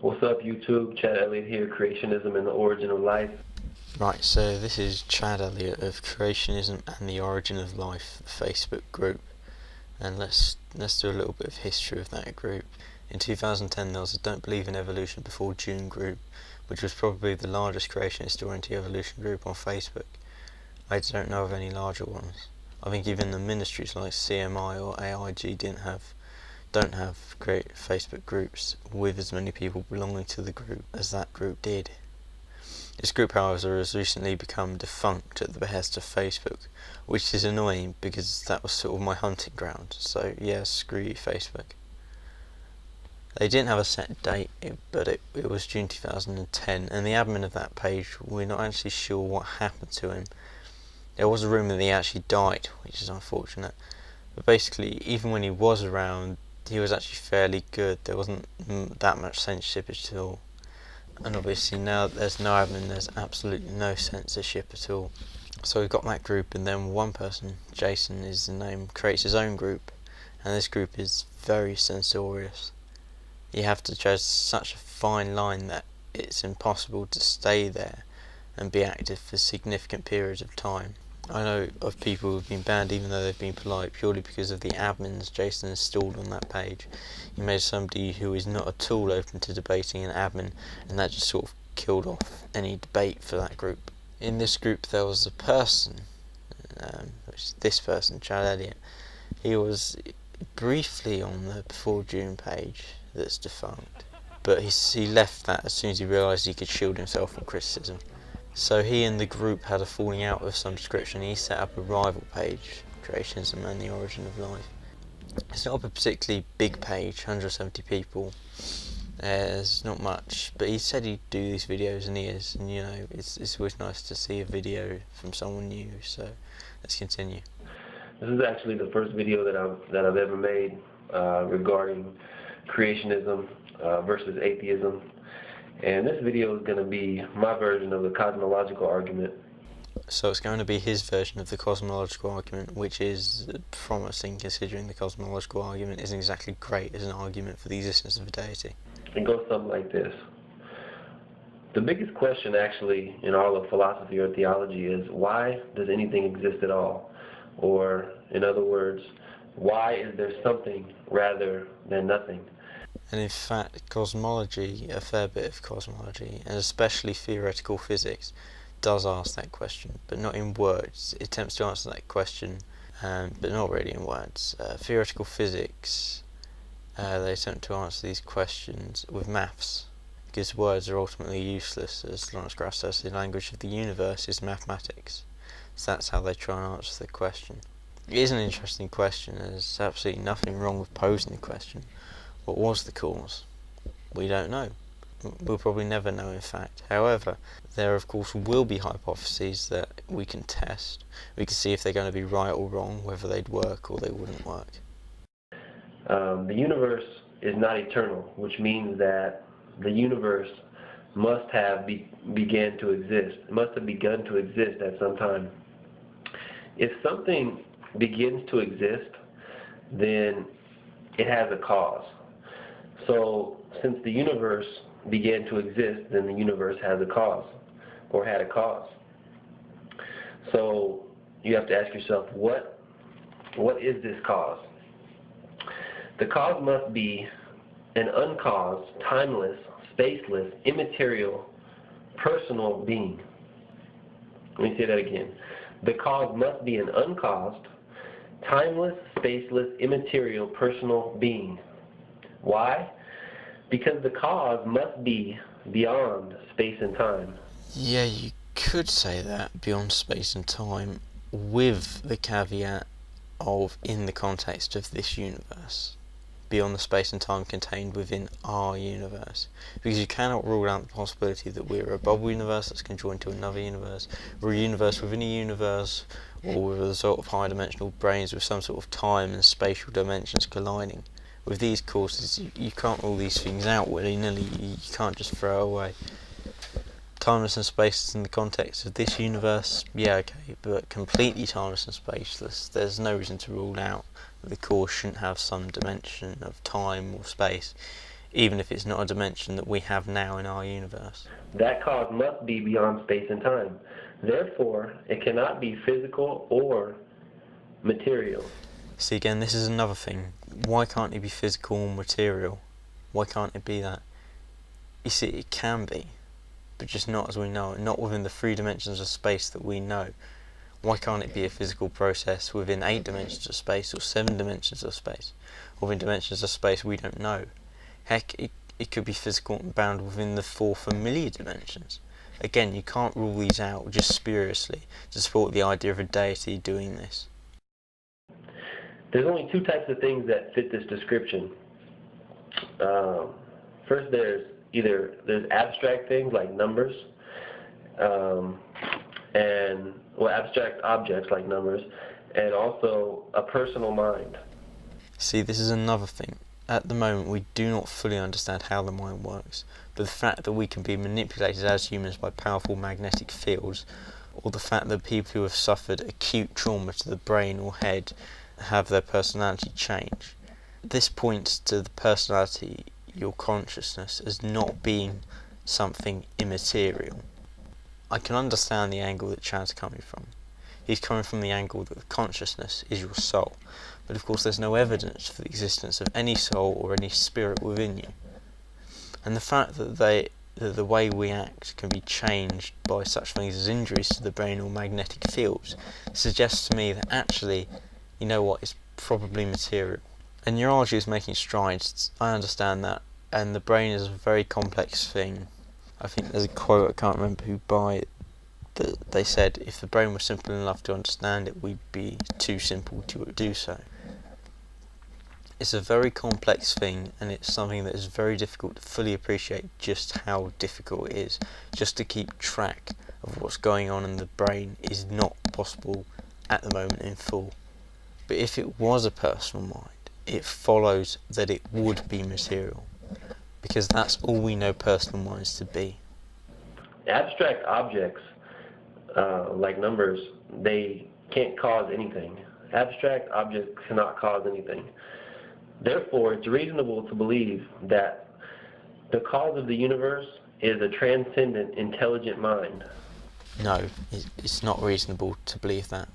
What's up, YouTube? Chad Elliott here, Creationism and the Origin of Life. Right, so this is Chad Elliott of Creationism and the Origin of Life, the Facebook group, and let's do a little bit of history of that group. In 2010 there was a Don't Believe in Evolution Before June group, which was probably the largest creationist or anti-evolution group on Facebook. I don't know of any larger ones. I think even the ministries like CMI or AIG don't have great Facebook groups with as many people belonging to the group as that group did. This group, however, has recently become defunct at the behest of Facebook, which is annoying because that was sort of my hunting ground, so yeah, screw you, Facebook. They didn't have a set date, but it was June 2010, and the admin of that page, we're not actually sure what happened to him. There was a rumour that he actually died, which is unfortunate, but basically, even when he was around, he was actually fairly good. There wasn't that much censorship at all. And obviously now that there's no admin, there's absolutely no censorship at all. So we've got that group, and then one person, Jason is the name, creates his own group, and this group is very censorious. You have to judge such a fine line that it's impossible to stay there and be active for significant periods of time. I know of people who've been banned even though they've been polite purely because of the admins Jason installed on that page. He made somebody who is not at all open to debating an admin, and that just sort of killed off any debate for that group. In this group there was a person, this person, Chad Elliott. He was briefly on the Before June page that's defunct, but he left that as soon as he realised he could shield himself from criticism. So he and the group had a falling out of some description. He set up a rival page, Creationism and the Origin of Life. It's not a particularly big page, 170 people. There's not much, but he said he'd do these videos, and he is. And you know, it's always nice to see a video from someone new. So let's continue. This is actually the first video that I've ever made regarding creationism versus atheism. And this video is going to be my version of the cosmological argument. So it's going to be his version of the cosmological argument, which is promising considering the cosmological argument isn't exactly great as an argument for the existence of a deity. It goes something like this. The biggest question actually in all of philosophy or theology is, why does anything exist at all? Or in other words, why is there something rather than nothing? And in fact, cosmology, a fair bit of cosmology, and especially theoretical physics, does ask that question, but not in words. It attempts to answer that question, but not really in words. Theoretical physics, they attempt to answer these questions with maths, because words are ultimately useless. As Lawrence Krauss says, the language of the universe is mathematics. So that's how they try and answer the question. It is an interesting question. There's absolutely nothing wrong with posing the question. What was the cause? We don't know. We'll probably never know, in fact. However, there of course will be hypotheses that we can test. We can see if they're going to be right or wrong, whether they'd work or they wouldn't work. The universe is not eternal, which means that the universe must have begun to exist at some time. If something begins to exist, then it has a cause. So since the universe began to exist, then the universe has a cause, or had a cause. So you have to ask yourself, what is this cause? The cause must be an uncaused, timeless, spaceless, immaterial, personal being. Let me say that again. The cause must be an uncaused, timeless, spaceless, immaterial, personal being. Why? Because the cause must be beyond space and time. Yeah, you could say that, beyond space and time, with the caveat of in the context of this universe, beyond the space and time contained within our universe, because you cannot rule out the possibility that we're a bubble universe that's conjoined to another universe, or a universe within a universe, or with a sort of high dimensional brains with some sort of time and spatial dimensions colliding. With these courses, you can't rule these things out willy-nilly. You can't just throw away. Timeless and spaceless in the context of this universe, yeah, okay, but completely timeless and spaceless, there's no reason to rule out that the course shouldn't have some dimension of time or space even if it's not a dimension that we have now in our universe. That cause must be beyond space and time. Therefore, it cannot be physical or material. See, again, this is another thing. Why can't it be physical or material? Why can't it be that? You see, it can be, but just not as we know it, not within the 3 dimensions of space that we know. Why can't it be a physical process within 8 dimensions of space or 7 dimensions of space, or within dimensions of space we don't know? Heck, it could be physical and bound within the 4 familiar dimensions. Again, you can't rule these out just spuriously to support the idea of a deity doing this. There's only 2 types of things that fit this description. First, there's abstract things like numbers, abstract objects like numbers, and also a personal mind. See, this is another thing. At the moment, we do not fully understand how the mind works, but the fact that we can be manipulated as humans by powerful magnetic fields, or the fact that people who have suffered acute trauma to the brain or head have their personality change. This points to the personality, your consciousness, as not being something immaterial. I can understand the angle that Chad's coming from. He's coming from the angle that the consciousness is your soul, but of course there's no evidence for the existence of any soul or any spirit within you. And the fact that the way we act can be changed by such things as injuries to the brain or magnetic fields suggests to me that actually, you know what, it's probably material. And neurology is making strides, I understand that, and the brain is a very complex thing. I think there's a quote, I can't remember who by it, that they said if the brain was simple enough to understand it, we'd be too simple to do so. It's a very complex thing, and it's something that is very difficult to fully appreciate just how difficult it is. Just to keep track of what's going on in the brain is not possible at the moment in full. But if it was a personal mind, it follows that it would be material, because that's all we know personal minds to be. Abstract objects, like numbers, they can't cause anything. Abstract objects cannot cause anything. Therefore, it's reasonable to believe that the cause of the universe is a transcendent, intelligent mind. No, it's not reasonable to believe that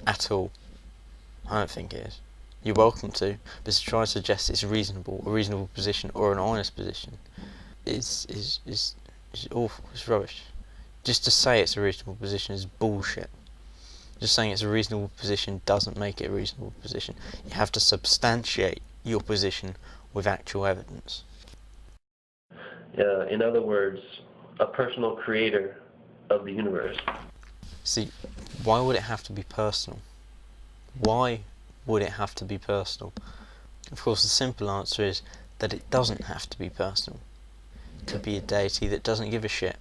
at all. I don't think it is. You're welcome to, but to try and suggest it's reasonable, a reasonable position, or an honest position, is awful. It's rubbish. Just to say it's a reasonable position is bullshit. Just saying it's a reasonable position doesn't make it a reasonable position. You have to substantiate your position with actual evidence. In other words, a personal creator of the universe. See, why would it have to be personal? Why would it have to be personal? Of course, the simple answer is that it doesn't have to be personal. It could be a deity that doesn't give a shit.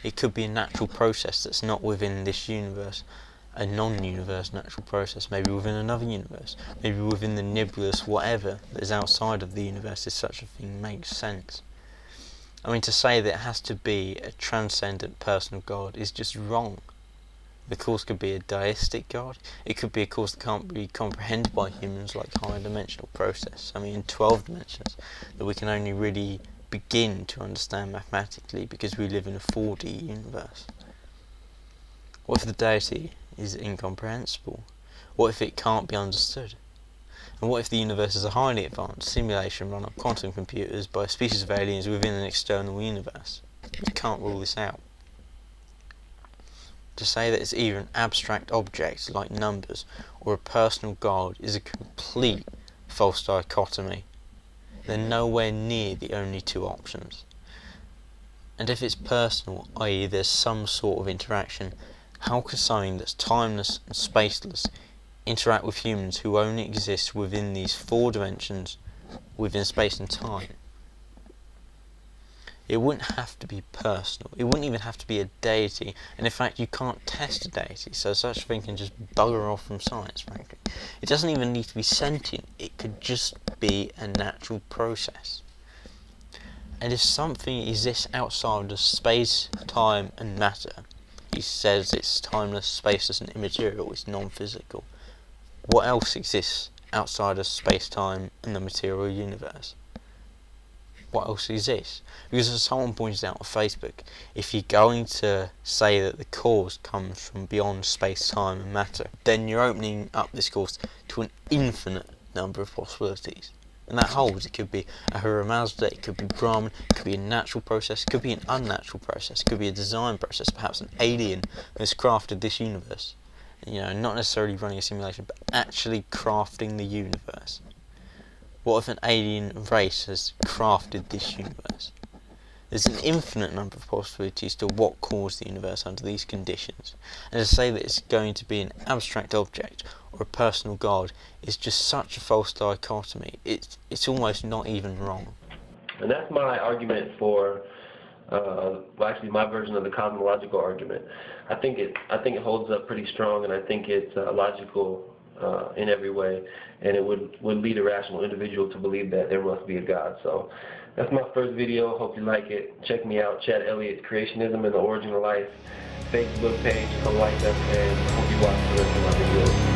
It could be a natural process that's not within this universe, a non-universe natural process, maybe within another universe, maybe within the nebulous whatever that is outside of the universe if such a thing makes sense. I mean, to say that it has to be a transcendent personal God is just wrong. The cause could be a deistic God. It could be a cause that can't be comprehended by humans, like higher dimensional process. I mean, in 12 dimensions that we can only really begin to understand mathematically because we live in a 4D universe. What if the deity is incomprehensible? What if it can't be understood? And what if the universe is a highly advanced simulation run on quantum computers by a species of aliens within an external universe? You can't rule this out. To say that it's either an abstract object like numbers or a personal God is a complete false dichotomy. They're nowhere near the only 2 options. And if it's personal, i.e. there's some sort of interaction, how could something that's timeless and spaceless interact with humans who only exist within these 4 dimensions within space and time? It wouldn't have to be personal. It wouldn't even have to be a deity. And in fact, you can't test a deity, so such a thing can just bugger off from science, frankly. It doesn't even need to be sentient. It could just be a natural process. And if something exists outside of space, time, and matter, he says it's timeless, spaceless, and immaterial, it's non-physical. What else exists outside of space, time, and the material universe? what else exists? Because as someone pointed out on Facebook, if you're going to say that the cause comes from beyond space, time and matter, then you're opening up this course to an infinite number of possibilities. And that holds. It could be Ahura Mazda, it could be Brahman, it could be a natural process, it could be an unnatural process, it could be a design process, perhaps an alien that's crafted this universe. You know, not necessarily running a simulation, but actually crafting the universe. What if an alien race has crafted this universe? There's an infinite number of possibilities to what caused the universe under these conditions, and to say that it's going to be an abstract object or a personal god is just such a false dichotomy. It's almost not even wrong. And that's my argument for, actually my version of the cosmological argument. I think it holds up pretty strong, and I think it's logical in every way, and it would lead a rational individual to believe that there must be a God. So that's my first video. Hope you like it. Check me out, Chad Elliott, Creationism and the Origin of Life, Facebook page. Come like us, and hope you watch the rest of my videos.